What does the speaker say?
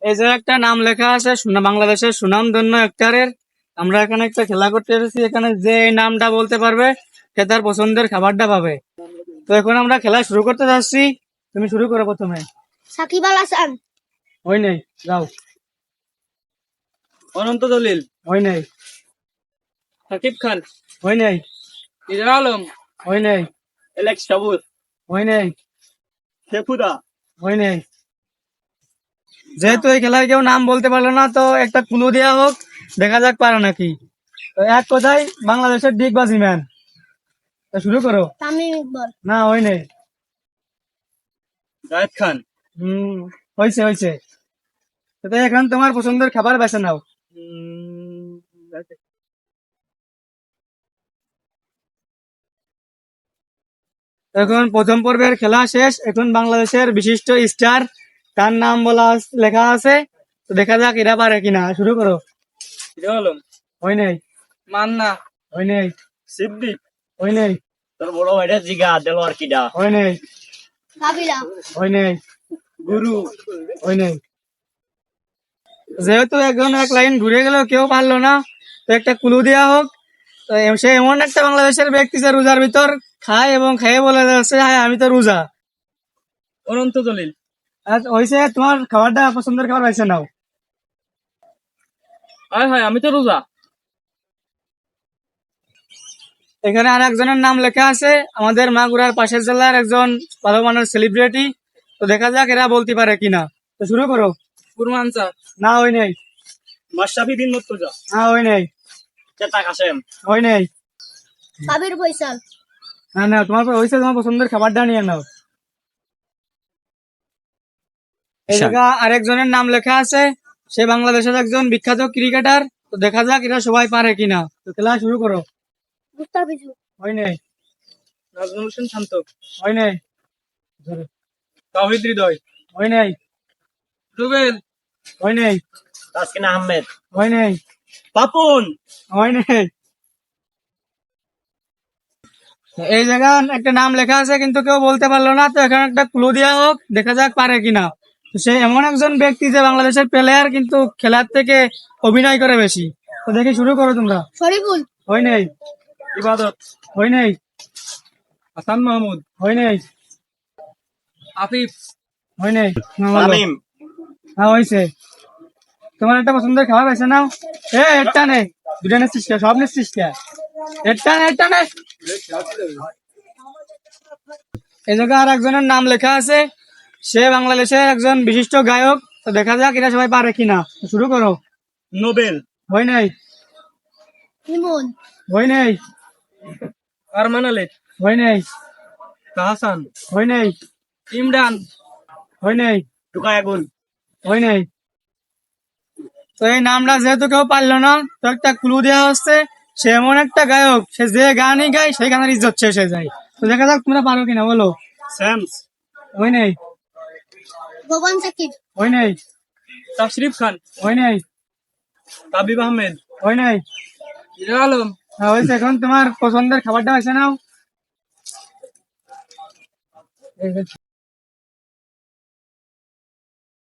এই যে একটা নাম লেখা আছে বাংলাদেশের সুনামধন্য অ্যাক্টরের। আমরা এখানে একটা খেলা করতে এসেছি, এখানে যে এই নামটা বলতে পারবে সে তার পছন্দের খাবারটা পাবে। তো এখন আমরা খেলা শুরু করতে যাচ্ছি, তুমি শুরু করো প্রথমে। সাকিব আল হাসান। হয় নাই, যাও। অনন্ত দলিল, হয় নাই, সাকিব খান, হয় নাই, হিরো আলম, হয় নাই, এলেক্স সাবুর, হয় নাই, শেফুদা। হয় নাই। যেহেতু এই খেলায় কেউ নাম বলতে পারলো না, তো একটা ক্লু দেওয়া হোক, দেখা যাক পারে নাকি। তো এক কথায় বাংলাদেশের ডিগবাজি ম্যান। তো শুরু করো। তামিম ইকবাল। না, হয় নাই। জায়েদ খান। হয়েছে হয়েছে। তো এখন তোমার পছন্দের খাবার বেছে নাও। এখন প্রথম পর্বের খেলা শেষ, এখন বাংলাদেশের বিশিষ্ট স্টার তার নাম লেখা আছে। তো দেখা যাক এরা পারে কিনা, শুরু করো। হিরো আলম, হয় নাই, মান্না, হয় নাই, সিদ্দিক, হয় নাই, তোর বড় ভাইটা জিগা দেলোয়ার কিডা, হয় নাই, কাবিলা। হয় নাই, গুরু, হয় নাই। যেহেতু একজন এক লাইন ঘুরে গেল, কেউ পারলো না, তো একটা ক্লু দেওয়া হোক। তো সে এমন একটা বাংলাদেশের ব্যক্তি যে রোজার ভিতর খায় এবং খেয়ে বলে যাচ্ছে, হ্যাঁ আমি তো রোজা। অনন্ত দলিল। আর হয়েছে, তোমার খাবারটা পছন্দের খাবার বেছে নাও। হায় হায়, আমি তো রোজা। এখানে আর একজনের নাম লেখা আছে, আমাদের মাগুরার পাশের জেলার একজন ভালো মানের সেলিব্রিটি। তো দেখা যাক এরা বলতে পারে কিনা। তো শুরু করো। কুরমান চা, না, হয় নাই, মাশরাফি বিন মুর্তজা, না, হয় নাই, চেতা কাসেম, হয় নাই। সাবির ফয়সাল। না না, তোমার হয়েছে, তোমার পছন্দের খাবারটা নিয়ে নাও। এই জায়গা আরেকজনের নাম লেখা আছে, সে বাংলাদেশের একজন বিখ্যাত ক্রিকেটার। তো দেখা যাক এরা সবাই পারে কিনা। তো খেলা শুরু করো। মুস্তাফিজুর। হয় নাই, নাজমুল হোসেন শান্ত, হয় নাই, তাওহিদ হৃদয়, হয় নাই, রুবেল, হয় নাই, তাসকিন আহমেদ, হয় নাই, পাপন। হয় নাই। এই জায়গা একটা নাম লেখা আছে কিন্তু কেউ বলতে পারলো না, তো এখানে একটা ক্লু দেওয়া হোক, দেখা যাক পারে কিনা। তো সে এমন একজন ব্যক্তি যে বাংলাদেশের প্লেয়ার, কিন্তু খেলার থেকে অভিনয় করে বেশি। তো দেখি, শুরু করো তোমরা। শরীফুল। হয় নাই, ইবাদত, হয় নাই, হাসান মাহমুদ, হয় নাই, আফিফ, হয় নাই। তামিম। হ্যাঁ, হয়েছে। তোমার একটা পছন্দের খাবার আছে নাও। একটা নেই, দুটা নিচ্ছিস কে? সব নিচ্ছিস কে? একটা নেই। এই জায়গায় আর একজনের নাম লেখা আছে, সে বাংলাদেশের একজন বিশিষ্ট গায়ক। তো দেখা যাক এরা সবাই পারে কিনা। শুরু করো। নোবেল, হয় নাই, ইমন। হয় নাই, আরমান আলী, হয় নাই, তাহসান, হয় নাই, ইমরান, হয় নাই, টুকাই আগুন। হয় নাই। তো এই নামটা যেহেতু কেউ পারলো না, তো একটা ক্লু দেওয়া হচ্ছে, সে এমন একটা গায়ক, সে যে গানই গায় সেই গানের ইজ্জত শেষ হয়ে যায়। তো দেখা যাক তোমরা পারো কিনা, বলো। স্যামস, হয় নাই, ভগবান সাকিব। হয় নাই, তাশরিফ খান, হয় নাই, তাবিব আহমেদ, হয় নাই। হিরো আলম। হ্যাঁ, হয়েছে। এখন তোমার পছন্দের খাবারটা বেছে নাও।